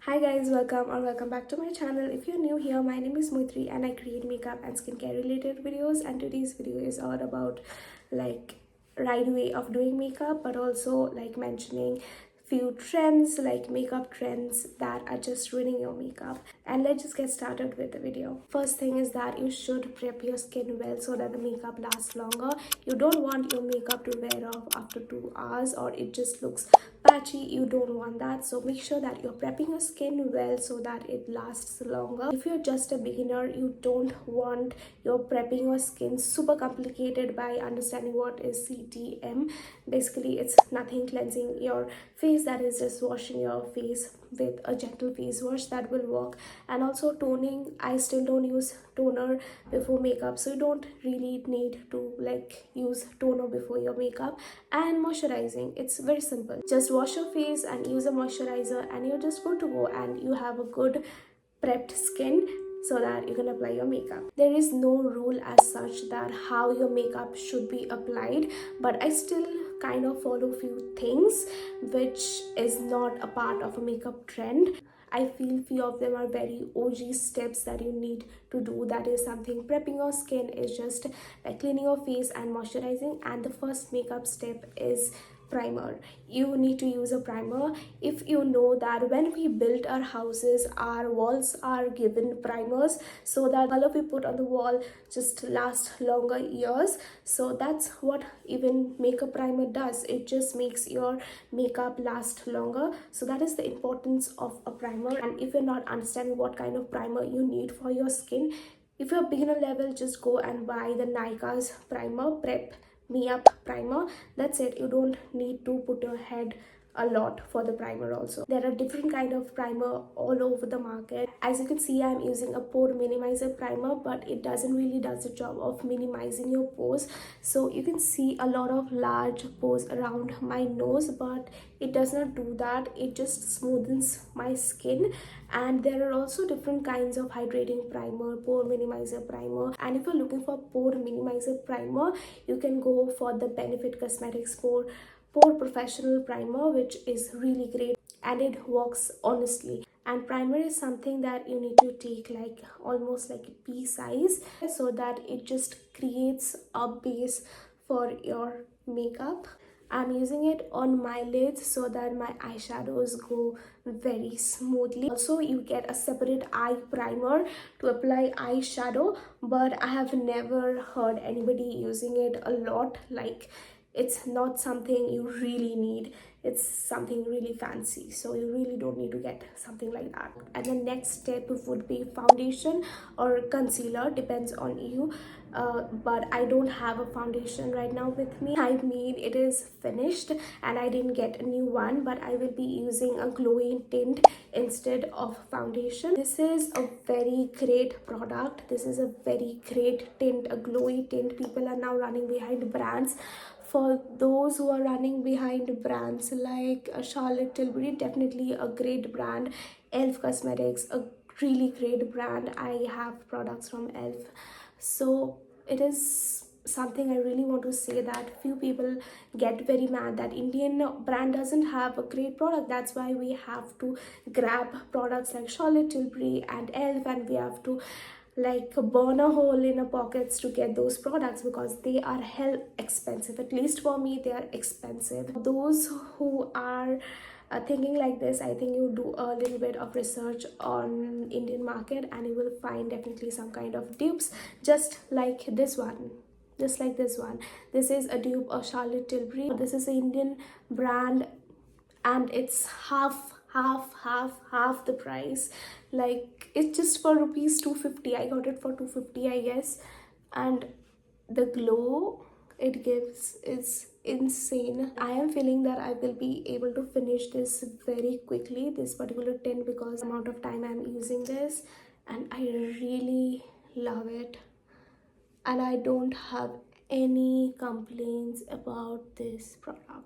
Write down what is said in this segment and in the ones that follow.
Hi guys, welcome back to my channel. If you're new here, my name is Moitri and I create makeup and skincare related videos, and today's video is all about like right way of doing makeup, but also like mentioning few trends, like makeup trends that are just ruining your makeup. And let's just get started with the video. First thing is that you should prep your skin well so that the makeup lasts longer. You don't want your makeup to wear off after 2 hours or it just looks patchy. You don't want that, so make sure that you're prepping your skin well so that it lasts longer. If you're just a beginner, you don't want your prepping your skin super complicated by understanding what is CTM. Basically, it's nothing cleansing your face, that is just washing your face with a gentle face wash. That will work. And also toning, I still don't use toner before makeup, so you don't really need to like use toner before your makeup. And moisturizing, it's very simple, just wash your face and use a moisturizer and you're just good to go, and you have a good prepped skin so that you can apply your makeup. There is no rule as such that how your makeup should be applied, but I still kind of follow few things which is not a part of a makeup trend. I feel few of them are very OG steps that you need to do. That is something, prepping your skin is just like cleaning your face and moisturizing. And the first makeup step is primer. You need to use a primer. If you know that when we built our houses, our walls are given primers so that color we put on the wall just last longer years. So that's what even makeup primer does. It just makes your makeup last longer. So that is the importance of a primer. And if you're not understanding what kind of primer you need for your skin, if you're beginner level, just go and buy the Nykaa's primer, Prep Me Up primer. That's it. You don't need to put your head a lot for the primer. Also, there are different kind of primer all over the market. As you can see, I'm using a pore minimizer primer, but it doesn't really does the job of minimizing your pores. So you can see a lot of large pores around my nose, but it does not do that. It just smoothens my skin. And there are also different kinds of hydrating primer, pore minimizer primer. And if you're looking for pore minimizer primer, you can go for the Benefit Cosmetics POREfessional primer, which is really great and it works honestly. And primer is something that you need to take like almost like a pea size so that it just creates a base for your makeup. I'm using it on my lids so that my eyeshadows go very smoothly. Also, you get a separate eye primer to apply eyeshadow, but I have never heard anybody using it a lot. Like, it's not something you really need. It's something really fancy, so you really don't need to get something like that. And the next step would be foundation or concealer, depends on you. But I don't have a foundation right now with me. I mean, it is finished and I didn't get a new one, but I will be using a glowing tint instead of foundation. This is a very great product. This is a very great tint, a glowy tint. People are now running behind brands. For those who are running behind brands like Charlotte Tilbury, definitely a great brand. Elf Cosmetics, a really great brand. I have products from Elf. So it is something I really want to say, that few people get very mad that Indian brand doesn't have a great product. That's why we have to grab products like Charlotte Tilbury and Elf, and we have to like burn a hole in our pockets to get those products because they are hell expensive. At least for me, they are expensive. Those who are thinking like this, I think you do a little bit of research on Indian market and you will find definitely some kind of dupes, just like this one. Just like this one. This is a dupe of Charlotte Tilbury. This is an Indian brand and it's half the price. Like, it's just for rupees 250. I got it for 250, I guess. And the glow it gives is insane. I am feeling that I will be able to finish this very quickly, this particular tint, because amount of time I'm using this, and I really love it and I don't have any complaints about this product.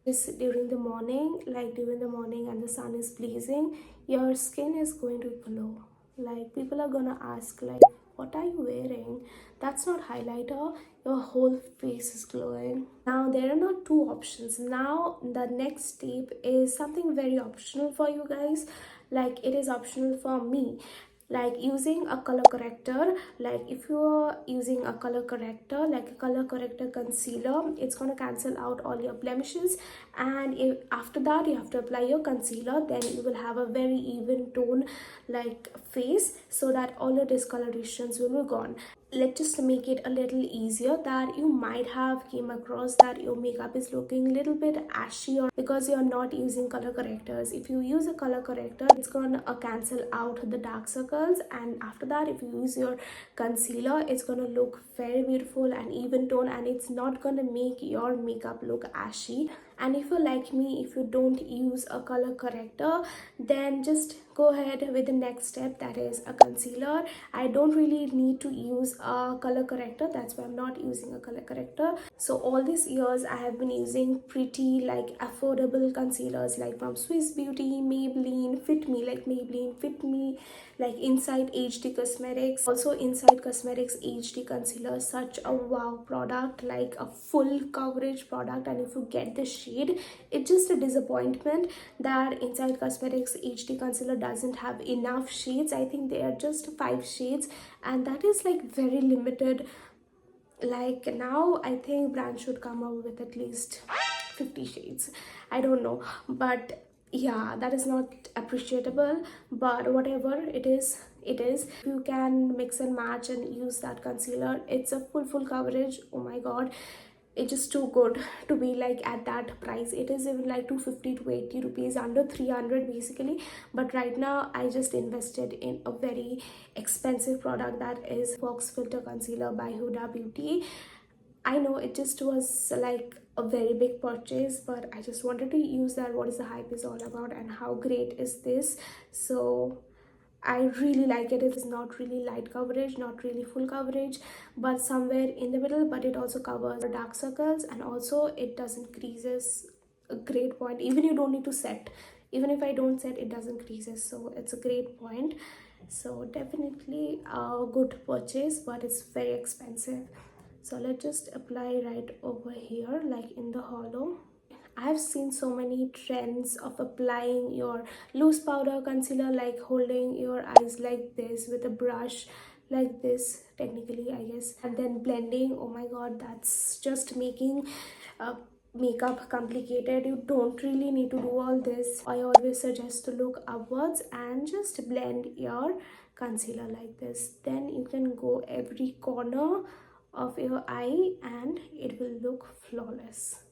This during the morning, like during the morning and the sun is blazing, your skin is going to glow. Like, people are gonna ask like, what are you wearing? That's not highlighter, your whole face is glowing. Now there are not two options. Now the next step is something very optional for you guys. like it is optional for me. Like using a color corrector, like if you are using a color corrector like a color corrector concealer, it's going to cancel out all your blemishes, and if after that you have to apply your concealer, then you will have a very even tone like face, so that all your discolorations will be gone. Let's just make it a little easier, that you might have came across that your makeup is looking a little bit ashy, or because you're not using color correctors. If you use a color corrector, it's gonna cancel out the dark circles, and after that if you use your concealer, it's gonna look very beautiful and even tone, and it's not gonna make your makeup look ashy. And if you're like me, if you don't use a color corrector, then just go ahead with the next step, that is a concealer. I don't really need to use a color corrector, that's why I'm not using a color corrector. So all these years I have been using pretty like affordable concealers, like from Swiss Beauty, Maybelline Fit Me, like Maybelline Fit Me, like Inside HD Cosmetics. Also Inside Cosmetics HD concealer, such a wow product, like a full coverage product. And if you get the shade, it's just a disappointment that Inside Cosmetics HD concealer doesn't have enough shades. I think they are just 5 shades, and that is like very limited. Like now I think brand should come up with at least 50 shades, I don't know, but yeah, that is not appreciable. But whatever it is, it is. If you can mix and match and use that concealer, it's a full coverage. Oh my god, it's just too good to be like at that price. It is even like 250 to 80 rupees, under 300 basically. But right now I just invested in a very expensive product, that is Faux Filter Concealer by Huda Beauty. I know it just was like a very big purchase, but I just wanted to use that, what is the hype is all about and how great is this. So I really like it. It is not really light coverage, not really full coverage, but somewhere in the middle. But it also covers dark circles, and also it doesn't creases. A great point. Even you don't need to set. Even if I don't set, it doesn't creases. So it's a great point. So definitely a good purchase, but it's very expensive. So let's just apply right over here, like in the hollow. I've seen so many trends of applying your loose powder concealer, like holding your eyes like this with a brush like this, technically I guess, and then blending. Oh my god, that's just making makeup complicated. You don't really need to do all this. I always suggest to look upwards and just blend your concealer like this. Then you can go every corner of your eye and it will look flawless.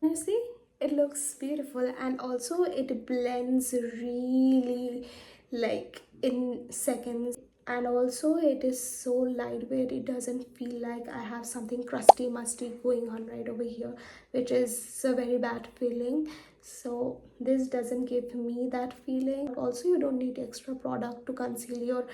You see, it looks beautiful, and also it blends really like in seconds. And also it is so lightweight, it doesn't feel like I have something crusty musty going on right over here, which is a very bad feeling. So this doesn't give me that feeling. Also, you don't need extra product to conceal your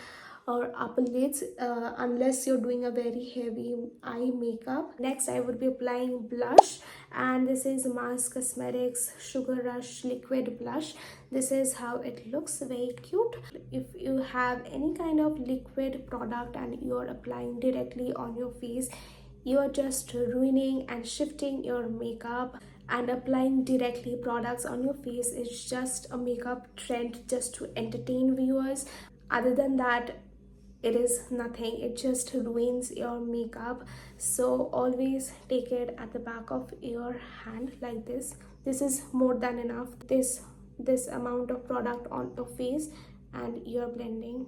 or upper lids unless you're doing a very heavy eye makeup. Next I would be applying blush, and this is Mars Cosmetics Sugar Rush liquid blush. This is how it looks, very cute. If you have any kind of liquid product and you're applying directly on your face, you are just ruining and shifting your makeup. And applying directly products on your face is just a makeup trend just to entertain viewers. Other than that, it is nothing. It just ruins your makeup. So always take it at the back of your hand like this. This is more than enough. This amount of product on your face, and you're blending.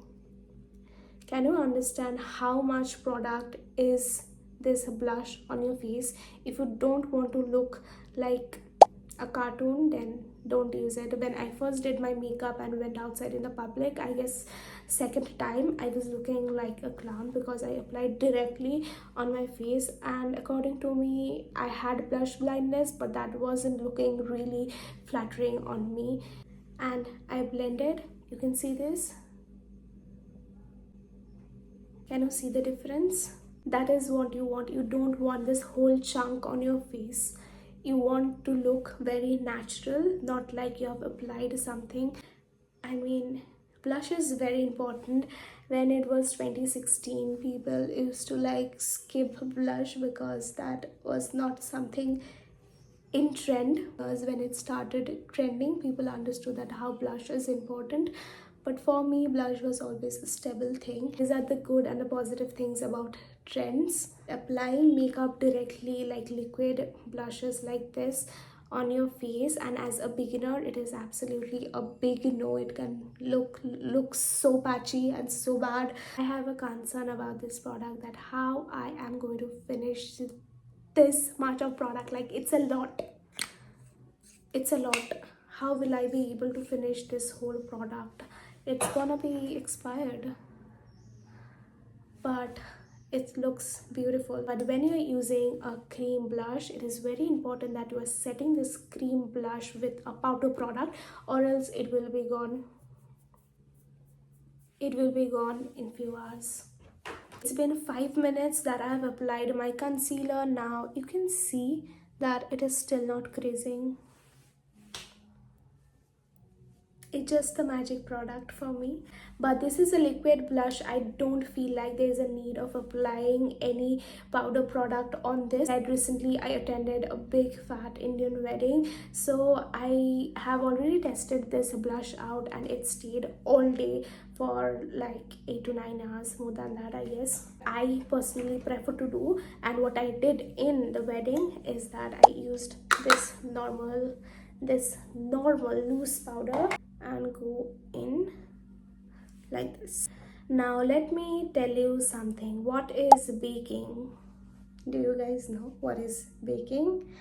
Can you understand how much product is this blush on your face? If you don't want to look like a cartoon, then don't use it. When I first did my makeup and went outside in the public, I guess second time, I was looking like a clown because I applied directly on my face, and according to me I had blush blindness, but that wasn't looking really flattering on me. And I blended. You can see this. Can you see the difference? That is what you want. You don't want this whole chunk on your face. You want to look very natural, not like you have applied something. I mean, blush is very important. When it was 2016, people used to like skip blush because that was not something in trend, because when it started trending, people understood that how blush is important. But for me, blush was always a stable thing. These are the good and the positive things about trends. Applying makeup directly, like liquid blushes like this on your face, and as a beginner it is absolutely a big no. It can look so patchy and so bad. I have a concern about this product, that how I am going to finish this much of product. Like, it's a lot, it's a lot. How will I be able to finish this whole product? It's gonna be expired, but it looks beautiful. But when you're using a cream blush, it is very important that you are setting this cream blush with a powder product, or else it will be gone, it will be gone in few hours. It's been 5 minutes that I have applied my concealer. Now you can see that it is still not creasing. It's just the magic product for me. But this is a liquid blush. I don't feel like there's a need of applying any powder product on this. And recently I attended a big fat Indian wedding, so I have already tested this blush out, and it stayed all day for like 8 to 9 hours, more than that I guess. I personally prefer to do, and what I did in the wedding is that I used this normal loose powder and go in like this. Now let me tell you something. What is baking? Do you guys know what is baking?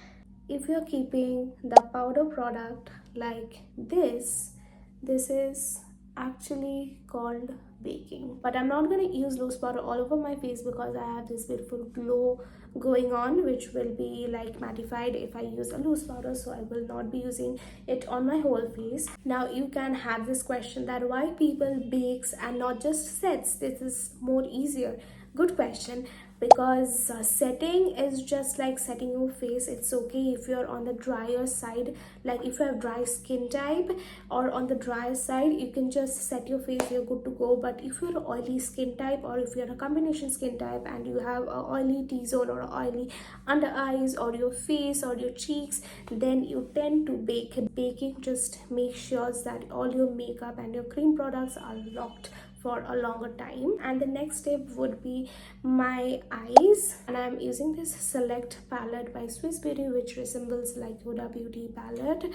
If you're keeping the powder product like this is actually called baking. But I'm not going to use loose powder all over my face, because I have this beautiful glow going on, which will be like mattified if I use a loose powder. So I will not be using it on my whole face. Now you can have this question, that why people bakes and not just sets? This is more easier. Good question. Because setting is just like setting your face. It's okay if you're on the drier side, like if you have dry skin type, or on the drier side, you can just set your face, you're good to go. But if you're an oily skin type, or if you're a combination skin type and you have a oily T-zone or oily under eyes or your face or your cheeks, then you tend to bake. Baking just makes sure that all your makeup and your cream products are locked for a longer time. And the next step would be my eyes, and I'm using this Select palette by Swiss Beauty, which resembles like HUDA beauty palette.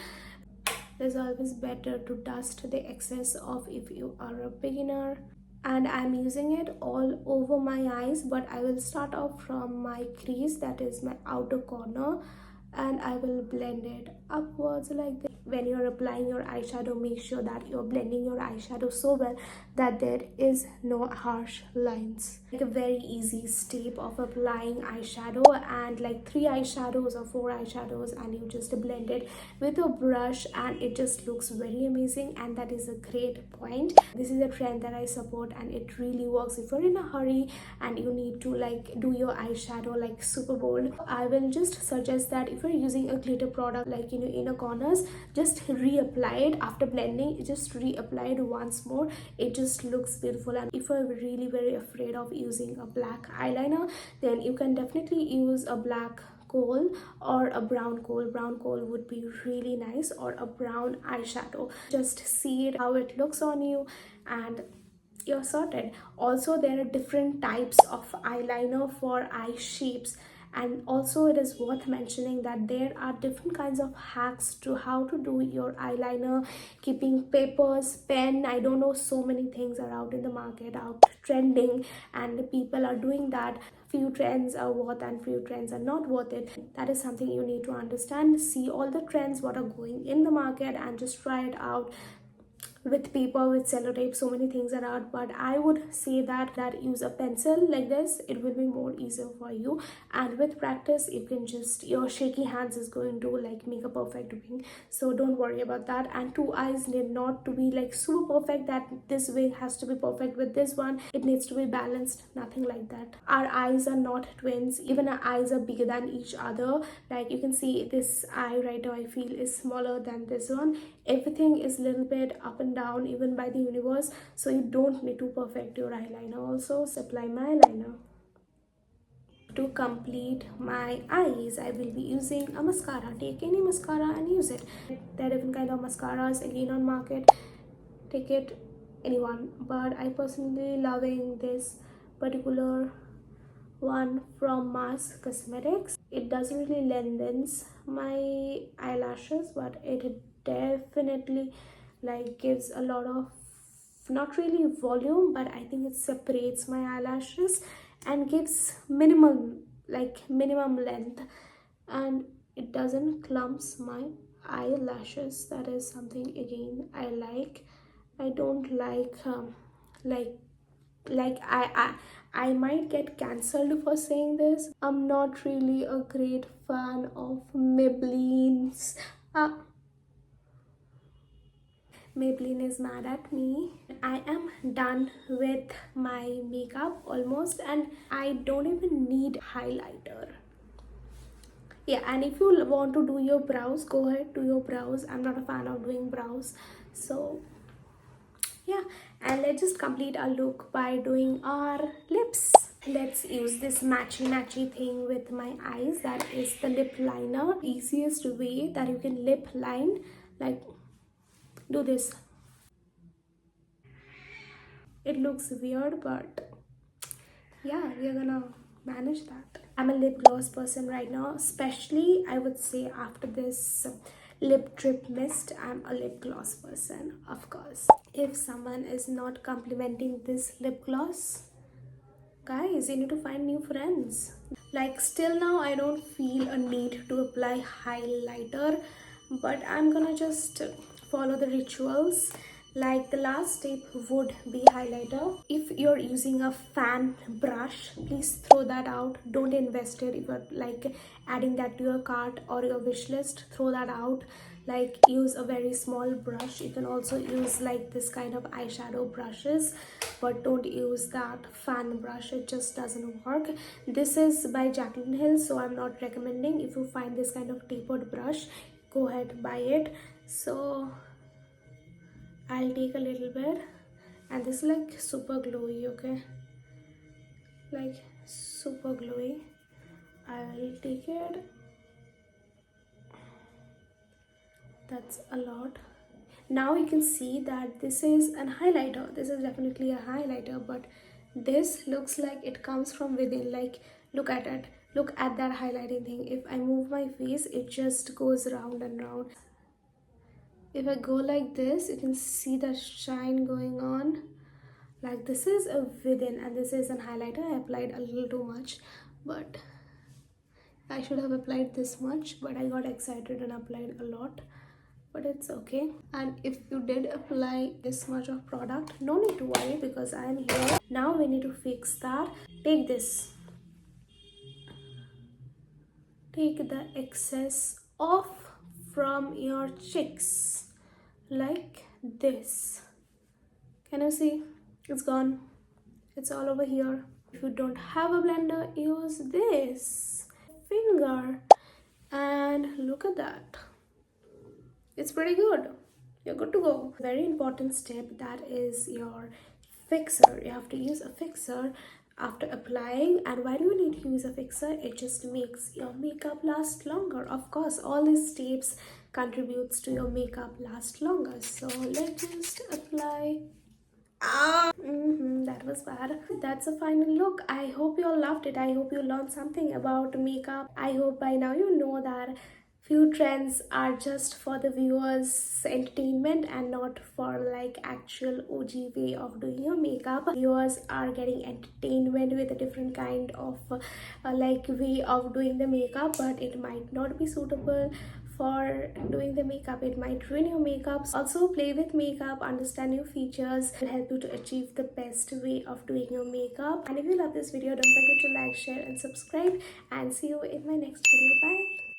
It's always better to dust the excess off if you are a beginner. And I'm using it all over my eyes, but I will start off from my crease, that is my outer corner, and I will blend it upwards like this. When you're applying your eyeshadow, make sure that you're blending your eyeshadow so well that there is no harsh lines. Like a very easy step of applying eyeshadow, and like 3 eyeshadows or 4 eyeshadows, and you just blend it with a brush, and it just looks very amazing. And that is a great point. This is a trend that I support, and it really works if you're in a hurry and you need to like do your eyeshadow like super bold. I will just suggest that if you're using a glitter product, like in your inner corners, just reapply it after blending. Just reapply it once more. It just looks beautiful. And if you're really very afraid of using a black eyeliner, then you can definitely use a black coal or a brown coal. Brown coal would be really nice, or a brown eyeshadow. Just see it how it looks on you, and you're sorted. Also, there are different types of eyeliner for eye shapes, and also it is worth mentioning that there are different kinds of hacks to how to do your eyeliner, keeping papers, pen, I don't know, so many things are out in the market, out trending, and people are doing that. Few trends are worth and few trends are not worth it. That is something you need to understand. See all the trends what are going in the market and just try it out with paper, with sellotape. So many things are out, but I would say that use a pencil like this. It will be more easier for you, and with practice you can just, your shaky hands is going to like make a perfect wing. So don't worry about that. And 2 eyes need not to be like super perfect, that this way has to be perfect with this one. It needs to be balanced. Nothing like that. Our eyes are not twins. Even our eyes are bigger than each other. Like you can see, this eye right now I feel is smaller than this one. Everything is a little bit up and down, even by the universe. So you don't need to perfect your eyeliner also. So apply my eyeliner. To complete my eyes, I will be using a mascara. Take any mascara and use it. There are different kind of mascaras again on market. Take it, anyone, but I personally loving this particular one from Mars Cosmetics. It doesn't really lengthens my eyelashes, but it definitely like gives a lot of, not really volume, but I think it separates my eyelashes and gives minimum length, and it doesn't clumps my eyelashes. That is something again I like. I don't like I might get cancelled for saying this. I'm not really a great fan of Maybelline is mad at me. I am done with my makeup almost, and I don't even need highlighter. Yeah, and if you want to do your brows, go ahead, do your brows. I'm not a fan of doing brows, so yeah. And let's just complete our look by doing our lips. Let's use this matchy thing with my eyes. That is the lip liner. Easiest way that you can lip line, like, do this. It looks weird, but yeah, we're gonna manage that. I'm a lip gloss person right now, especially I would say after this lip drip mist. I'm a lip gloss person, of course. If someone is not complimenting this lip gloss, guys, you need to find new friends. Like, still now I don't feel a need to apply highlighter, but I'm gonna just follow the rituals. Like, the last step would be highlighter. If you're using a fan brush, please throw that out. Don't invest it. If you're like adding that to your cart or your wish list, throw that out. Like, use a very small brush. You can also use like this kind of eyeshadow brushes, but don't use that fan brush. It just doesn't work. This is by Jaclyn Hill, so I'm not recommending. If you find this kind of tapered brush, go ahead, buy it. So I'll take a little bit, and this is like super glowy, okay, like super glowy. I'll take it. That's a lot. Now you can see that this is an highlighter. This is definitely a highlighter, but this looks like it comes from within. Like, look at it. Look at that highlighting thing. If I move my face, it just goes round and round. If I go like this, you can see the shine going on. Like, this is a within, and this is an highlighter. I applied a little too much, but I should have applied this much, but I got excited and applied a lot. But it's okay. And if you did apply this much of product, no need to worry, because I am here. Now we need to fix that. Take this. Take the excess off from your cheeks, like this. Can you see? It's gone. It's all over here. If you don't have a blender, use this finger, and look at that. It's pretty good. You're good to go. Very important step, that is your fixer. You have to use a fixer after applying. And why do you need to use a fixer? It just makes your makeup last longer. Of course, all these steps contributes to your makeup last longer. So let's just apply. That was bad. That's a final look. I hope you all loved it. I hope you learned something about makeup. I hope by now you know that few trends are just for the viewers' entertainment and not for like actual OG way of doing your makeup. Viewers are getting entertainment with a different kind of like way of doing the makeup, but it might not be suitable for doing the makeup. It might ruin your makeup. Also, play with makeup, understand new features. It will help you to achieve the best way of doing your makeup. And if you love this video, don't forget to like, share and subscribe, and see you in my next video. Bye.